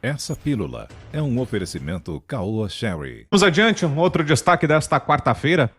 Essa pílula é um oferecimento Caoa Sherry. Vamos adiante, um outro destaque desta quarta-feira.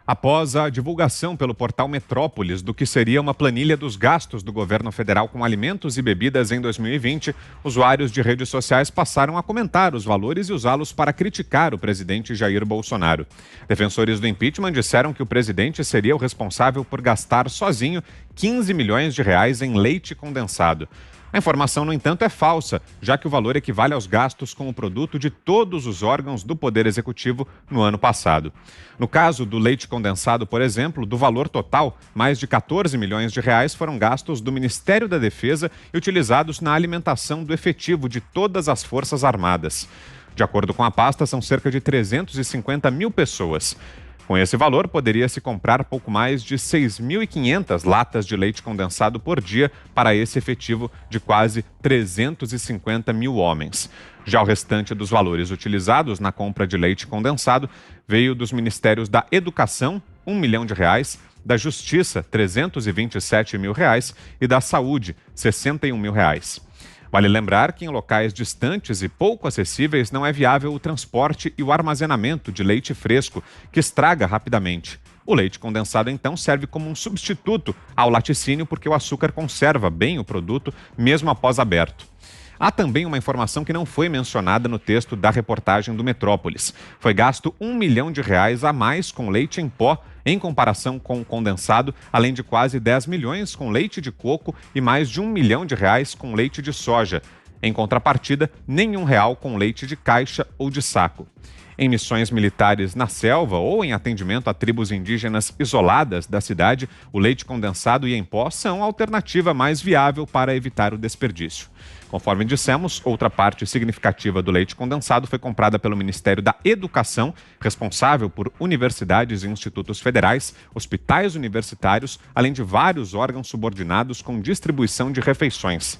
Após a divulgação pelo portal Metrópolis do que seria uma planilha dos gastos do governo federal com alimentos e bebidas em 2020, usuários de redes sociais passaram a comentar os valores e usá-los para criticar o presidente Jair Bolsonaro. Defensores do impeachment disseram que o presidente seria o responsável por gastar sozinho 15 milhões de reais em leite condensado. A informação, no entanto, é falsa, já que o valor equivale aos gastos com o produto de todos os órgãos do Poder Executivo no ano passado. No caso do leite condensado, por exemplo, do valor total, mais de 14 milhões de reais foram gastos do Ministério da Defesa e utilizados na alimentação do efetivo de todas as Forças Armadas. De acordo com a pasta, são cerca de 350 mil pessoas. Com esse valor, poderia-se comprar pouco mais de 6.500 latas de leite condensado por dia para esse efetivo de quase 350 mil homens. Já o restante dos valores utilizados na compra de leite condensado veio dos Ministérios da Educação, R$1 milhão, da Justiça, R$327 mil e da Saúde, R$61 mil. Vale lembrar que em locais distantes e pouco acessíveis não é viável o transporte e o armazenamento de leite fresco, que estraga rapidamente. O leite condensado, então, serve como um substituto ao laticínio porque o açúcar conserva bem o produto mesmo após aberto. Há também uma informação que não foi mencionada no texto da reportagem do Metrópolis. Foi gasto R$1 milhão a mais com leite em pó em comparação com o condensado, além de quase 10 milhões com leite de coco e mais de R$1 milhão com leite de soja. Em contrapartida, nenhum real com leite de caixa ou de saco. Em missões militares na selva ou em atendimento a tribos indígenas isoladas da cidade, o leite condensado e em pó são a alternativa mais viável para evitar o desperdício. Conforme dissemos, outra parte significativa do leite condensado foi comprada pelo Ministério da Educação, responsável por universidades e institutos federais, hospitais universitários, além de vários órgãos subordinados com distribuição de refeições.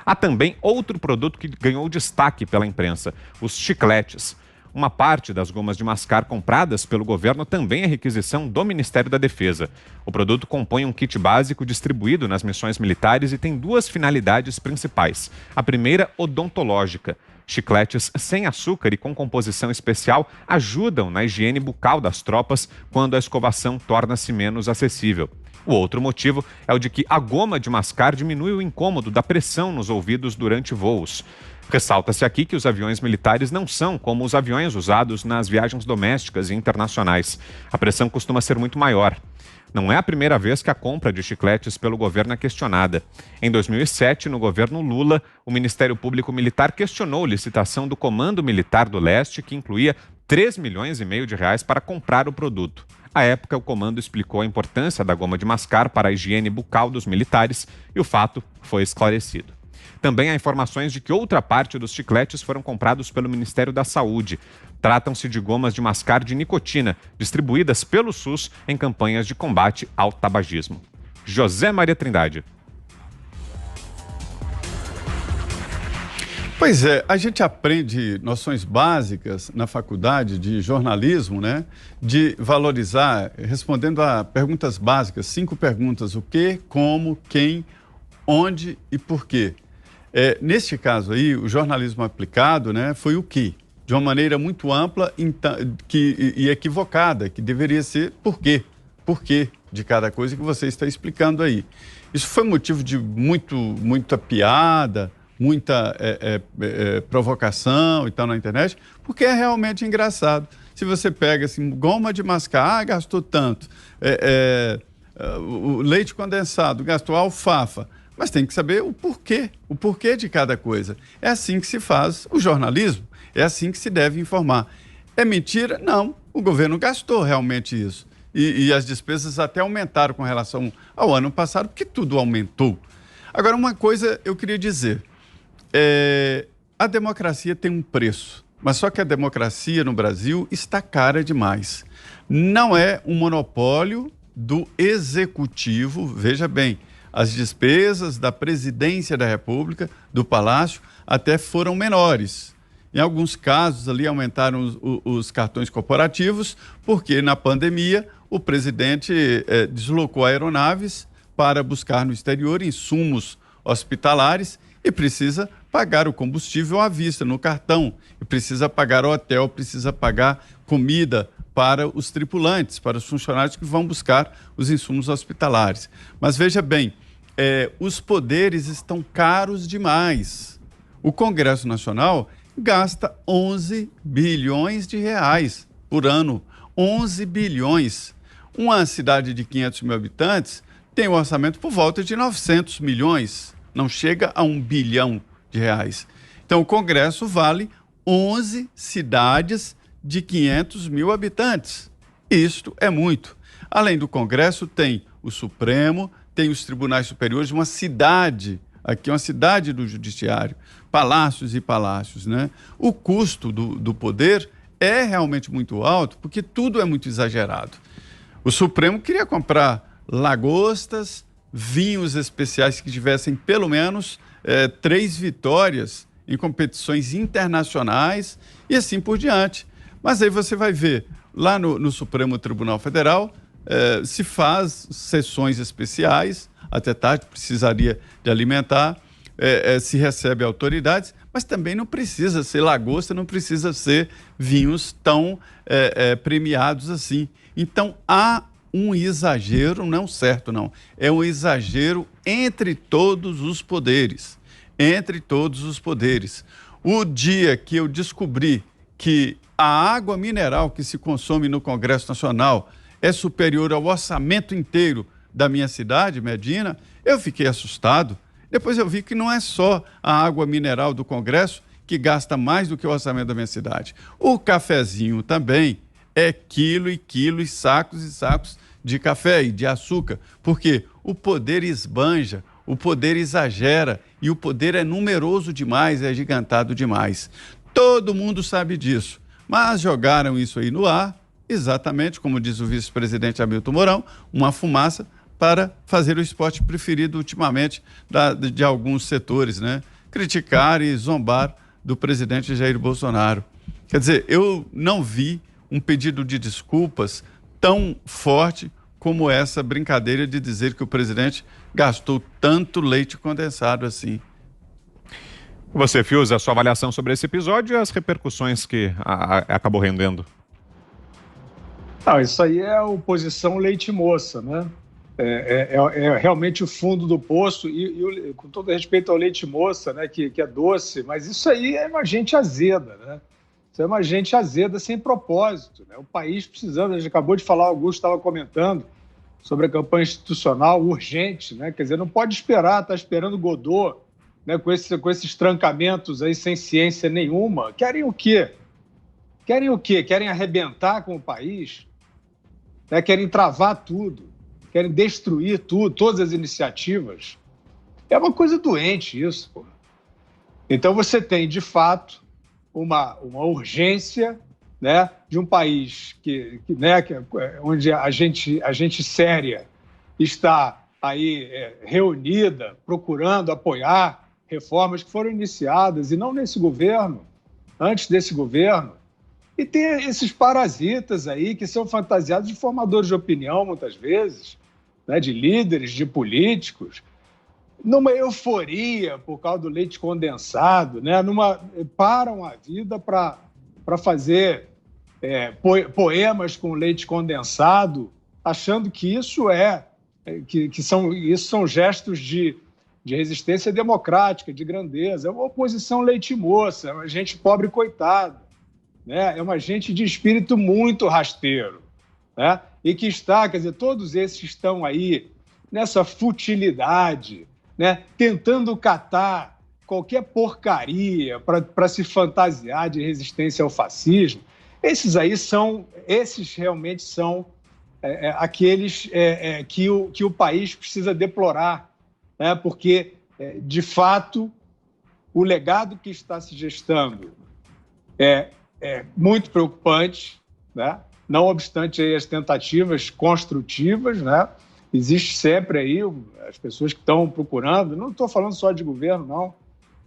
Há também outro produto que ganhou destaque pela imprensa: os chicletes. Uma parte das gomas de mascar compradas pelo governo também é requisição do Ministério da Defesa. O produto compõe um kit básico distribuído nas missões militares e tem duas finalidades principais. A primeira, odontológica. Chicletes sem açúcar e com composição especial ajudam na higiene bucal das tropas quando a escovação torna-se menos acessível. O outro motivo é o de que a goma de mascar diminui o incômodo da pressão nos ouvidos durante voos. Ressalta-se aqui que os aviões militares não são como os aviões usados nas viagens domésticas e internacionais. A pressão costuma ser muito maior. Não é a primeira vez que a compra de chicletes pelo governo é questionada. Em 2007, no governo Lula, o Ministério Público Militar questionou a licitação do Comando Militar do Leste, que incluía R$3,5 milhões para comprar o produto. À época, o comando explicou a importância da goma de mascar para a higiene bucal dos militares e o fato foi esclarecido. Também há informações de que outra parte dos chicletes foram comprados pelo Ministério da Saúde. Tratam-se de gomas de mascar de nicotina, distribuídas pelo SUS em campanhas de combate ao tabagismo. José Maria Trindade. Pois é, a gente aprende noções básicas na faculdade de jornalismo, né? De valorizar, respondendo a perguntas básicas, 5 perguntas: o que, como, quem, onde e por quê. Neste caso aí, o jornalismo aplicado, né, foi o que? De uma maneira muito ampla e equivocada, que deveria ser por quê? Por quê de cada coisa que você está explicando aí. Isso foi motivo de muita piada, muita provocação e tal na internet, porque é realmente engraçado. Se você pega assim, goma de mascar, gastou tanto, o leite condensado, gastou alfafa, mas tem que saber o porquê de cada coisa. É assim que se faz o jornalismo, é assim que se deve informar. É mentira? Não, o governo gastou realmente isso. E as despesas até aumentaram com relação ao ano passado, porque tudo aumentou. Agora, uma coisa eu queria dizer, a democracia tem um preço, mas só que a democracia no Brasil está cara demais. Não é um monopólio do executivo, veja bem, as despesas da presidência da República, do Palácio, até foram menores. Em alguns casos ali aumentaram os cartões corporativos, porque na pandemia o presidente deslocou aeronaves para buscar no exterior insumos hospitalares e precisa pagar o combustível à vista, no cartão, e precisa pagar o hotel, precisa pagar comida para os tripulantes, para os funcionários que vão buscar os insumos hospitalares. Mas veja bem, os poderes estão caros demais. O Congresso Nacional gasta 11 bilhões de reais por ano. 11 bilhões. Uma cidade de 500 mil habitantes tem um orçamento por volta de 900 milhões. Não chega a 1 bilhão de reais. Então, o Congresso vale 11 cidades de 500 mil habitantes. Isto é muito. Além do Congresso, tem o Supremo, tem os tribunais superiores, uma cidade, aqui uma cidade do judiciário, palácios e palácios, né? O custo do poder é realmente muito alto, porque tudo é muito exagerado. O Supremo queria comprar lagostas, vinhos especiais que tivessem pelo menos 3 vitórias em competições internacionais e assim por diante. Mas aí você vai ver, lá no Supremo Tribunal Federal, se faz sessões especiais, até tarde precisaria de alimentar, se recebe autoridades, mas também não precisa ser lagosta, não precisa ser vinhos tão premiados assim. Então, há um exagero, não certo não, é um exagero entre todos os poderes, entre todos os poderes. O dia que eu descobri que a água mineral que se consome no Congresso Nacional é superior ao orçamento inteiro da minha cidade, Medina, eu fiquei assustado. Depois eu vi que não é só a água mineral do Congresso que gasta mais do que o orçamento da minha cidade. O cafezinho também é quilo e quilo e sacos de café e de açúcar, porque o poder esbanja, o poder exagera e o poder é numeroso demais, é gigantado demais. Todo mundo sabe disso, mas jogaram isso aí no ar, exatamente como diz o vice-presidente Hamilton Mourão, uma fumaça para fazer o esporte preferido ultimamente de alguns setores, né? Criticar e zombar do presidente Jair Bolsonaro. Quer dizer, eu não vi um pedido de desculpas tão forte como essa brincadeira de dizer que o presidente gastou tanto leite condensado assim. Você, Fiuza, a sua avaliação sobre esse episódio e as repercussões que acabou rendendo? Não, isso aí é a oposição leite-moça, né? É realmente o fundo do poço e com todo respeito ao leite-moça, né, que é doce, mas isso aí é uma gente azeda, né? Isso é uma gente azeda sem propósito, né? O país precisando, a gente acabou de falar, o Augusto estava comentando sobre a campanha institucional urgente, né? Quer dizer, não pode esperar, está esperando Godot, né, com esses trancamentos aí sem ciência nenhuma. Querem o quê? Querem o quê? Querem arrebentar com o país? Né? Querem travar tudo? Querem destruir tudo, todas as iniciativas? É uma coisa doente isso, pô. Então você tem, de fato, uma urgência, né, de um país onde a gente séria está aí reunida, procurando apoiar reformas que foram iniciadas, e não nesse governo, antes desse governo. E tem esses parasitas aí que são fantasiados de formadores de opinião, muitas vezes, né, de líderes, de políticos, numa euforia por causa do leite condensado, né, param a vida para fazer poemas com leite condensado, achando que isso são gestos de resistência democrática, de grandeza. É uma oposição leite-moça, é uma gente pobre coitada, né? É uma gente de espírito muito rasteiro, né? E que está, quer dizer, todos esses estão aí nessa futilidade, né? Tentando catar qualquer porcaria para se fantasiar de resistência ao fascismo. Esses realmente são aqueles que o país precisa deplorar, né? Porque, de fato, o legado que está se gestando é muito preocupante, né? Não obstante aí as tentativas construtivas, né? Existe sempre aí as pessoas que estão procurando, não estou falando só de governo, não,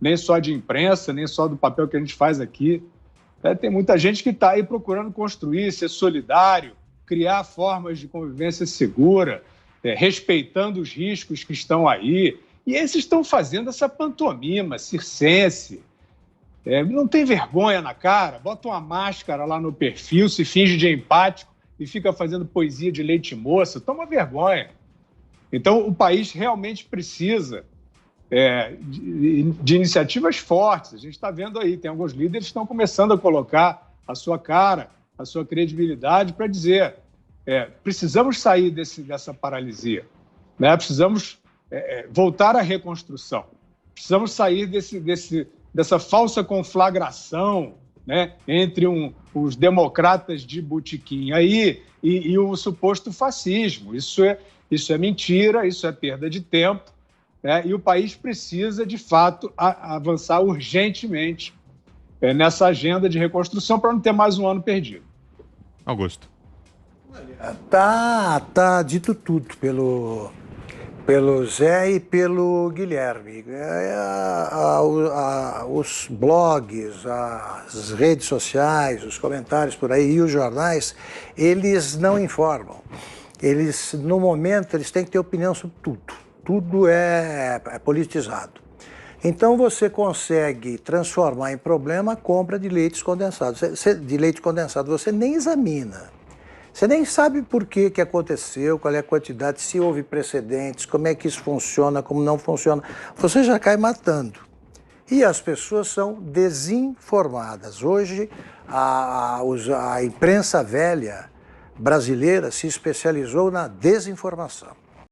nem só de imprensa, nem só do papel que a gente faz aqui. Tem muita gente que está aí procurando construir, ser solidário, criar formas de convivência segura, respeitando os riscos que estão aí, E esses estão fazendo essa pantomima circense. Não tem vergonha na cara, bota uma máscara lá no perfil, se finge de empático e fica fazendo poesia de leite moça. Toma vergonha. Então, o país realmente precisa de iniciativas fortes. A gente está vendo aí, tem alguns líderes que estão começando a colocar a sua cara, a sua credibilidade para dizer precisamos sair dessa paralisia, né? Precisamos voltar à reconstrução, precisamos sair dessa falsa conflagração, né, entre os democratas de botequim aí e o suposto fascismo. Isso é mentira, isso é perda de tempo, né? E o país precisa, de fato, avançar urgentemente nessa agenda de reconstrução para não ter mais um ano perdido. Augusto. Tá dito tudo pelo Zé e pelo Guilherme. Os blogs, as redes sociais, os comentários por aí e os jornais, eles não informam. Eles, no momento, eles têm que ter opinião sobre tudo. Tudo é politizado. Então você consegue transformar em problema a compra de leites condensados. De leite condensado você nem examina. Você nem sabe por que aconteceu, qual é a quantidade, se houve precedentes, como é que isso funciona, como não funciona. Você já cai matando. E as pessoas são desinformadas. Hoje, a imprensa velha brasileira se especializou na desinformação.